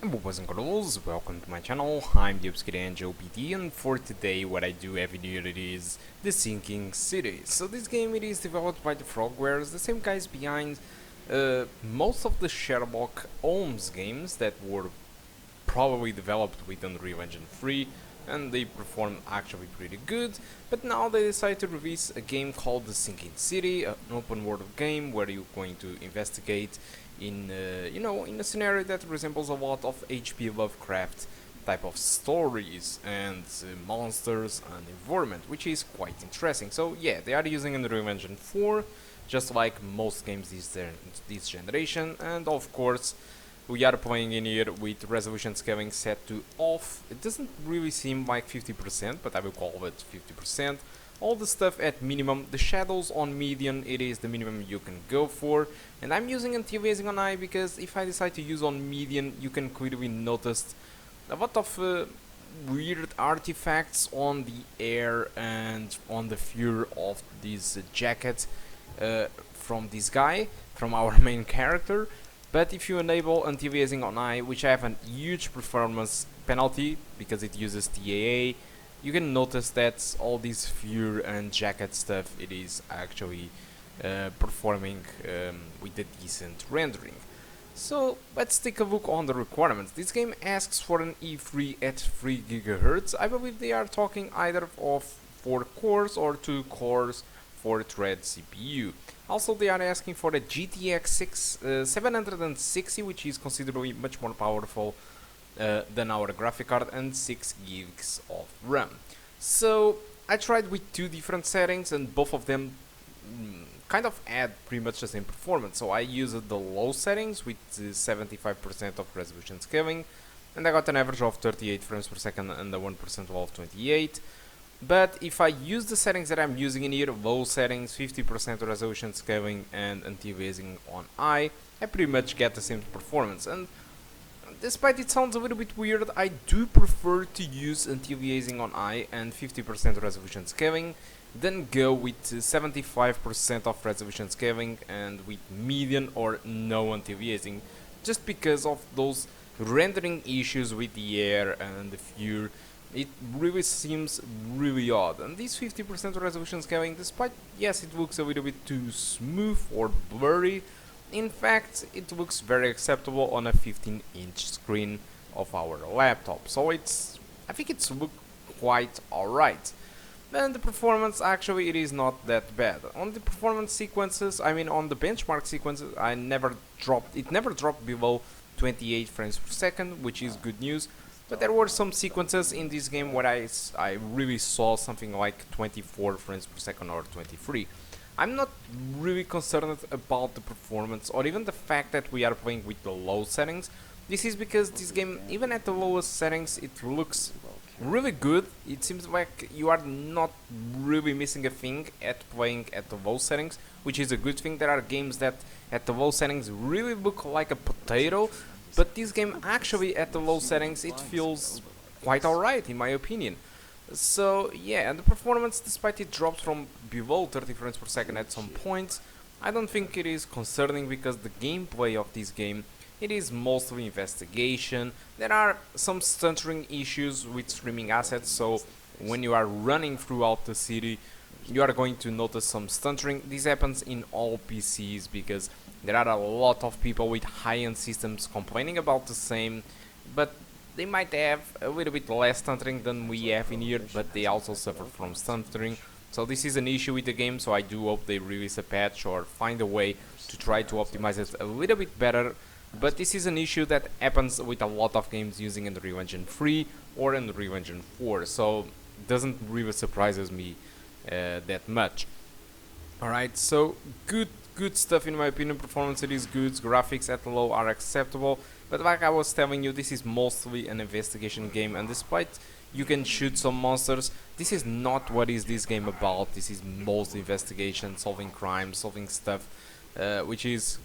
Boys and girls, welcome to my channel. I'm the Obscure Angel PT, and for today what I do every year it is the Sinking City. So this game it is developed by the ForceWare, the same guys behind most of the Sherlock Holmes games that were probably developed with Unreal Engine 3, and they performed actually pretty good. But now they decided to release a game called the Sinking City, an open world game where you're going to investigate in in a scenario that resembles a lot of H.P. Lovecraft type of stories and monsters and environment, which is quite interesting. So yeah, they are using Unreal Engine 4, just like most games this generation, and of course we are playing in here with resolution scaling set to off. It doesn't really seem like 50%, but I will call it 50%. All the stuff at minimum. The shadows on medium, it is the minimum you can go for. And I'm using anti-aliasing on high because if I decide to use on medium, you can clearly notice a lot of weird artifacts on the air and on the fur of this jacket from this guy, from our main character. But if you enable anti-aliasing on high, which I have a huge performance penalty because it uses TAA, you can notice that all this fur and jacket stuff it is actually performing with a decent rendering. So let's take a look on the requirements. This game asks for an E3 at 3 GHz. I believe they are talking either of 4 cores or 2 cores, 4-thread CPU. Also they are asking for a GTX 760, which is considerably much more powerful than our graphic card, and 6 gigs of RAM. So I tried with 2 different settings and both of them kind of add pretty much the same performance. So I used the low settings with 75% of resolution scaling, and I got an average of 38 frames per second and a 1% of 28. But if I use the settings that I'm using in here, low settings, 50% resolution scaling and anti-aliasing on high, I pretty much get the same performance. And despite it sounds a little bit weird, I do prefer to use anti-aliasing on high and 50% resolution scaling than go with 75% of resolution scaling and with medium or no anti-aliasing, just because of those rendering issues with the air and the fur. It really seems really odd, and this 50% resolution scaling, despite yes it looks a little bit too smooth or blurry, in fact it looks very acceptable on a 15-inch screen of our laptop, so I think it's look quite alright. And the performance, actually it is not that bad. On the performance sequences, I mean on the benchmark sequences, it never dropped below 28 frames per second, which is good news. But there were some sequences in this game where I really saw something like 24 frames per second or 23. I'm not really concerned about the performance or even the fact that we are playing with the low settings. This is because this game, even at the lowest settings, it looks really good. It seems like you are not really missing a thing at playing at the low settings, which is a good thing. There are games that at the low settings really look like a potato, but this game actually at the low settings it feels quite alright in my opinion. So yeah, and the performance, despite it drops from below 30 frames per second at some points, I don't think it is concerning because the gameplay of this game, it is mostly investigation. There are some stuttering issues with streaming assets, so when you are running throughout the city you are going to notice some stuttering. This happens in all PCs because there are a lot of people with high-end systems complaining about the same, but they might have a little bit less stuttering than we have in here, but they also suffer from stuttering. So this is an issue with the game, so I do hope they release a patch or find a way to try to optimize it a little bit better. But this is an issue that happens with a lot of games using Unreal Engine 3 or Unreal Engine 4, so it doesn't really surprises me that much. Alright, so good stuff in my opinion. Performance it is good, graphics at low are acceptable, but like I was telling you, this is mostly an investigation game, and despite you can shoot some monsters, this is not what is this game about. This is mostly investigation, solving crimes, solving stuff, which is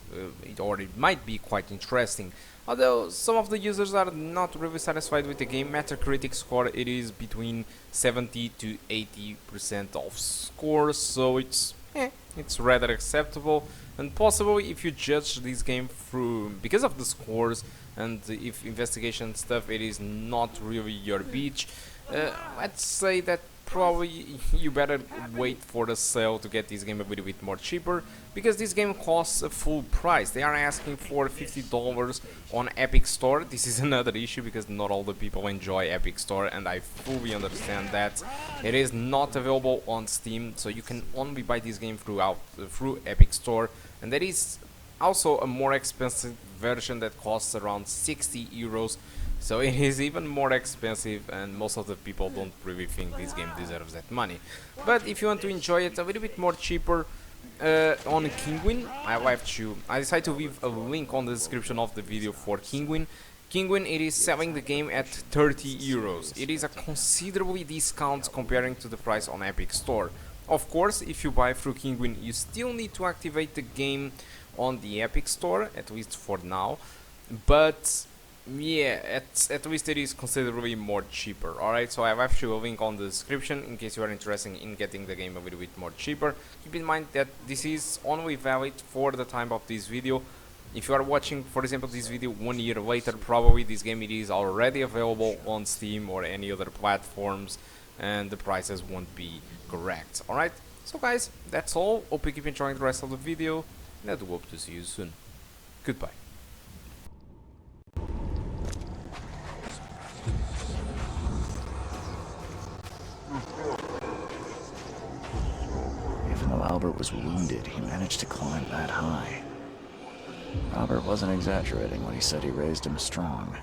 it might be quite interesting. Although some of the users are not really satisfied with the game. Metacritic score it is between 70 to 80% of scores, so it's rather acceptable. and possibly if you judge this game through because of the scores and if investigation stuff it is not really your beach, let's say that probably you better wait for the sale to get this game a little bit more cheaper, because this game costs a full price. They are asking for $50 on Epic Store. This is another issue because not all the people enjoy Epic Store, and I fully understand that. It is not available on Steam, so you can only buy this game through Epic Store, and that is also a more expensive version that costs around 60 euros. So it is even more expensive, and most of the people don't really think this game deserves that money. But if you want to enjoy it a little bit more cheaper on Kinguin, I decided to leave a link on the description of the video for Kinguin. Kinguin, it is selling the game at 30 euros. It is a considerably discount comparing to the price on Epic Store. Of course, if you buy through Kinguin, you still need to activate the game on the Epic Store, at least for now. But yeah, at least it is considerably more cheaper. Alright, so I have actually a link on the description in case you are interested in getting the game a little bit more cheaper. Keep in mind that this is only valid for the time of this video. If you are watching, for example, this video 1 year later, probably this game it is already available on Steam or any other platforms, and the prices won't be correct. Alright, so guys, that's all. Hope you keep enjoying the rest of the video, and I do hope to see you soon. Goodbye. Even though Albert was wounded, he managed to climb that high. Robert wasn't exaggerating when he said he raised him strong.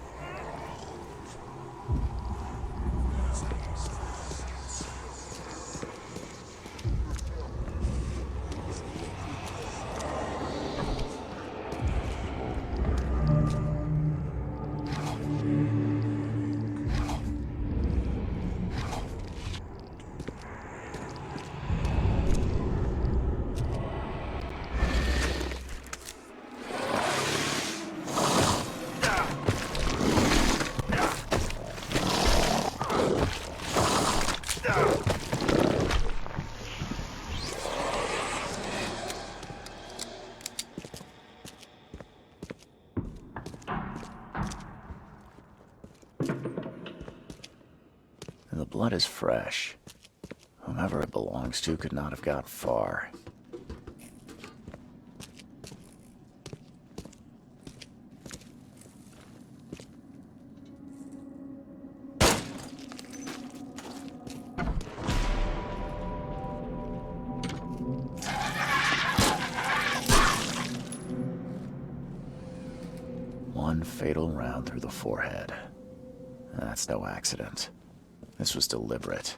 The blood is fresh. Whomever it belongs to could not have got far. One fatal round through the forehead. That's no accident. This was deliberate.